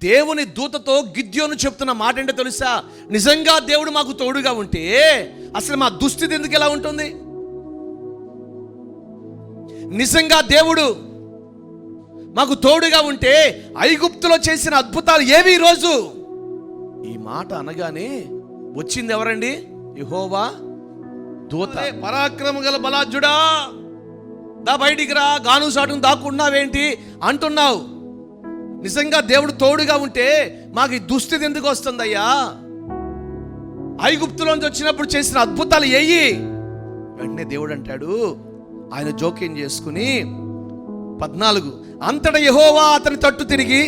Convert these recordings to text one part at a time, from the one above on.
దేవుని దూతతో గిద్యోను చెప్తున్న మాట ఏంటో తెలుసా? నిజంగా దేవుడు మాకు తోడుగా ఉంటే అసలు మా దుస్థితి ఎందుకు ఎలా ఉంటుంది? నిజంగా దేవుడు మాకు తోడుగా ఉంటే ఐగుప్తులో చేసిన అద్భుతాలు ఏవి ఈరోజు? ఈ మాట అనగానే వచ్చింది ఎవరండి? యెహోవా దూత. పరాక్రమ గల బలాఢ్యుడా, దా బయటికి రా, గాను సాటును దాక్కున్నావేంటి అంటున్నావు. నిజంగా దేవుడు తోడుగా ఉంటే మాకు ఈ దుస్థితి ఎందుకు వస్తుందయ్యా? ఐగుప్తులోంచి వచ్చినప్పుడు చేసిన అద్భుతాలు ఏయి? వెంటనే దేవుడు అంటాడు, ఆయన జోక్యం చేసుకుని 14, అంతటా యెహోవా అతని తట్టు తిరిగి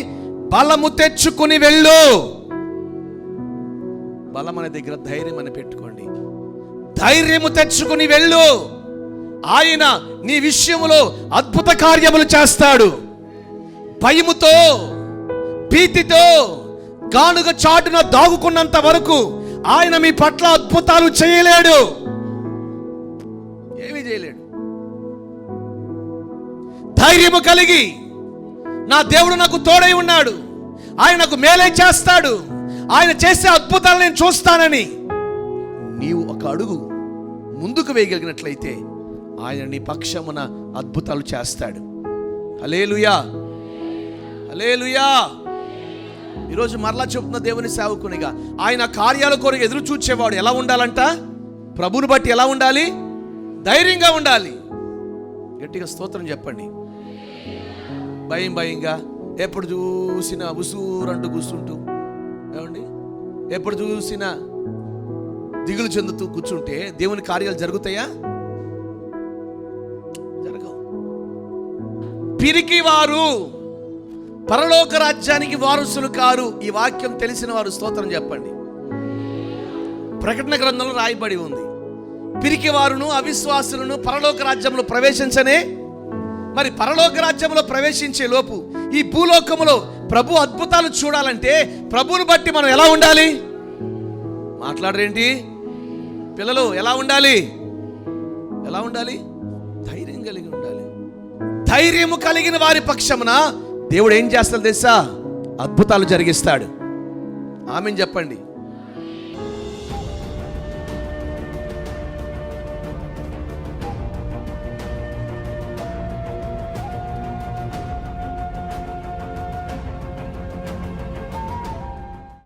బలము తెచ్చుకుని వెళ్ళు. బలం అనే దగ్గర ధైర్యం అని పెట్టుకోండి. ధైర్యము తెచ్చుకుని వెళ్ళు. ఆయన నీ విషయములో అద్భుత కార్యములు చేస్తాడు. భయముతో, భీతితో, గానుగ చాటున దాగుకున్నంత వరకు ఆయన మీ పట్ల అద్భుతాలు చేయలేడు. ఏమీ చేయలేడు. ధైర్యము కలిగి నా దేవుడు నాకు తోడై ఉన్నాడు, ఆయన నాకు మేలే చేస్తాడు, ఆయన చేసే అద్భుతాలు నేను చూస్తానని నీవు ఒక అడుగు ముందుకు వేయగలిగినట్లయితే ఆయన నీ పక్షమున అద్భుతాలు చేస్తాడు. హల్లెలూయా, హల్లెలూయా. ఈరోజు మరలా చెప్తున్న దేవుని సేవకునిగా, ఆయన కార్యాల కొరకు ఎదురు చూచేవాడు ఎలా ఉండాలంట? ప్రభువుని బట్టి ఎలా ఉండాలి? ధైర్యంగా ఉండాలి. గట్టిగా స్తోత్రం చెప్పండి. భయంగా ఎప్పుడు చూసినా ఉసూరంటూ కూర్చుంటూ, ఏమండి, ఎప్పుడు చూసినా దిగులు చెందుతూ కూర్చుంటే దేవుని కార్యాలు జరుగుతాయా? జరగవు. పిరికి వారు పరలోక రాజ్యానికి వారసులు కారు. ఈ వాక్యం తెలిసిన వారు స్తోత్రం చెప్పండి. ప్రకటన గ్రంథంలో రాయబడి ఉంది, పిరికి వారును అవిశ్వాసులను పరలోక రాజ్యంలో ప్రవేశించనే. మరి పరలోక రాజ్యంలో ప్రవేశించే లోపు ఈ భూలోకములో ప్రభు అద్భుతాలు చూడాలంటే ప్రభువుని బట్టి మనం ఎలా ఉండాలి? మాట్లాడరేంటి పిల్లలు? ఎలా ఉండాలి? ఎలా ఉండాలి? ధైర్యం కలిగి ఉండాలి. ధైర్యము కలిగిన వారి పక్షమున దేవుడు ఏం చేస్తాడు తెలుసా? అద్భుతాలు జరిగిస్తాడు. ఆమేన్ చెప్పండి.